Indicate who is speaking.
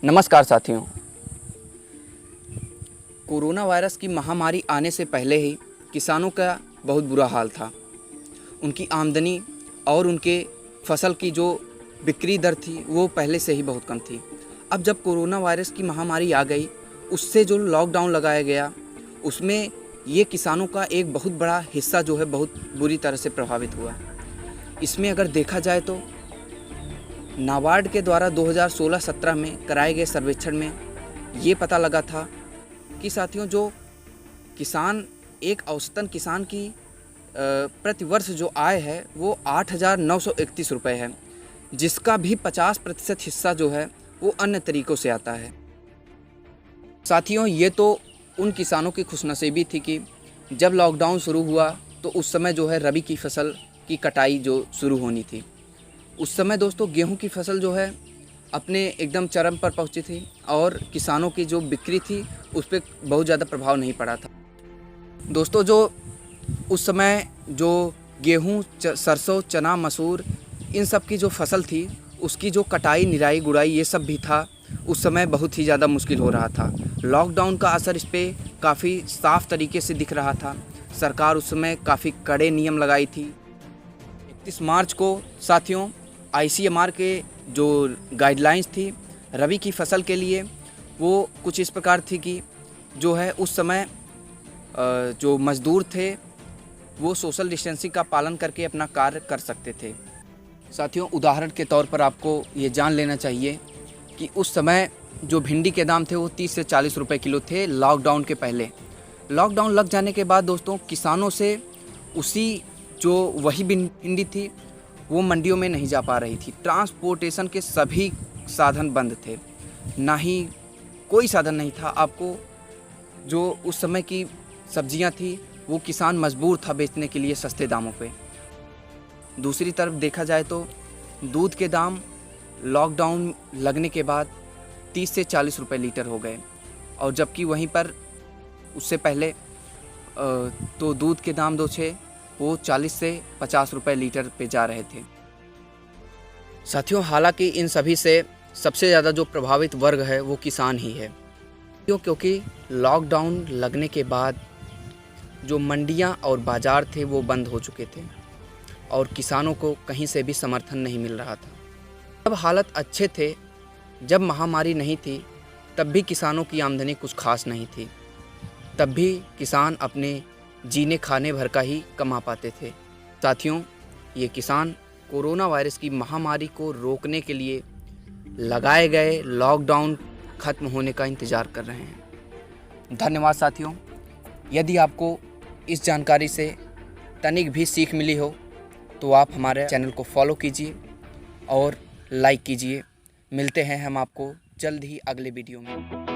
Speaker 1: नमस्कार साथियों। Corona virus की महामारी आने से पहले ही किसानों का बहुत बुरा हाल था। उनकी आमदनी और उनके फसल की जो बिक्री दर थी वो पहले से ही बहुत कम थी। अब जब कोरोना वायरस की महामारी आ गई, उससे जो लॉकडाउन लगाया गया उसमें ये किसानों का एक बहुत बड़ा हिस्सा जो है बहुत बुरी तरह से प्रभावित हुआ। इसमें अगर देखा जाए तो नाबार्ड के द्वारा 2016-17 में कराए गए सर्वेक्षण में ये पता लगा था कि साथियों जो किसान एक औसतन किसान की प्रति वर्ष जो आय है वो 8,931 रुपये है, जिसका भी 50% हिस्सा जो है वो अन्य तरीक़ों से आता है। साथियों ये तो उन किसानों की खुशनसीबी थी कि जब लॉकडाउन शुरू हुआ तो उस समय जो है रबी की फसल की कटाई जो शुरू होनी थी। उस समय दोस्तों गेहूं की फसल जो है अपने एकदम चरम पर पहुंची थी और किसानों की जो बिक्री थी उस पर बहुत ज़्यादा प्रभाव नहीं पड़ा था। दोस्तों जो उस समय जो गेहूं, सरसों, चना, मसूर इन सब की जो फसल थी उसकी जो कटाई, निराई, गुड़ाई ये सब भी था, उस समय बहुत ही ज़्यादा मुश्किल हो रहा था। लॉकडाउन का असर इस पर काफ़ी साफ तरीके से दिख रहा था। सरकार उस समय काफ़ी कड़े नियम लगाई थी। 31 मार्च को साथियों ICMR के जो गाइडलाइंस थी रबी की फसल के लिए वो कुछ इस प्रकार थी कि जो है उस समय जो मज़दूर थे वो सोशल डिस्टेंसिंग का पालन करके अपना कार्य कर सकते थे। साथियों उदाहरण के तौर पर आपको ये जान लेना चाहिए कि उस समय जो भिंडी के दाम थे वो 30 से 40 रुपए किलो थे लॉकडाउन के पहले। लॉकडाउन लग जाने के बाद दोस्तों किसानों से उसी जो वही भिंडी थी वो मंडियों में नहीं जा पा रही थी। ट्रांसपोर्टेशन के सभी साधन बंद थे, ना ही कोई साधन नहीं था। आपको जो उस समय की सब्जियां थी वो किसान मजबूर था बेचने के लिए सस्ते दामों पे। दूसरी तरफ देखा जाए तो दूध के दाम लॉकडाउन लगने के बाद 30 से 40 रुपए लीटर हो गए, और जबकि वहीं पर उससे पहले तो दूध के दाम वो 40 से 50 रुपए लीटर पे जा रहे थे। साथियों हालांकि इन सभी से सबसे ज़्यादा जो प्रभावित वर्ग है वो किसान ही है। क्योंकि लॉकडाउन लगने के बाद जो मंडियां और बाज़ार थे वो बंद हो चुके थे और किसानों को कहीं से भी समर्थन नहीं मिल रहा था। जब हालत अच्छे थे, जब महामारी नहीं थी, तब भी किसानों की आमदनी कुछ खास नहीं थी। तब भी किसान अपने जीने खाने भर का ही कमा पाते थे। साथियों ये किसान कोरोना वायरस की महामारी को रोकने के लिए लगाए गए लॉकडाउन ख़त्म होने का इंतज़ार कर रहे हैं। धन्यवाद साथियों। यदि आपको इस जानकारी से तनिक भी सीख मिली हो तो आप हमारे चैनल को फॉलो कीजिए और लाइक कीजिए। मिलते हैं हम आपको जल्द ही अगले वीडियो में।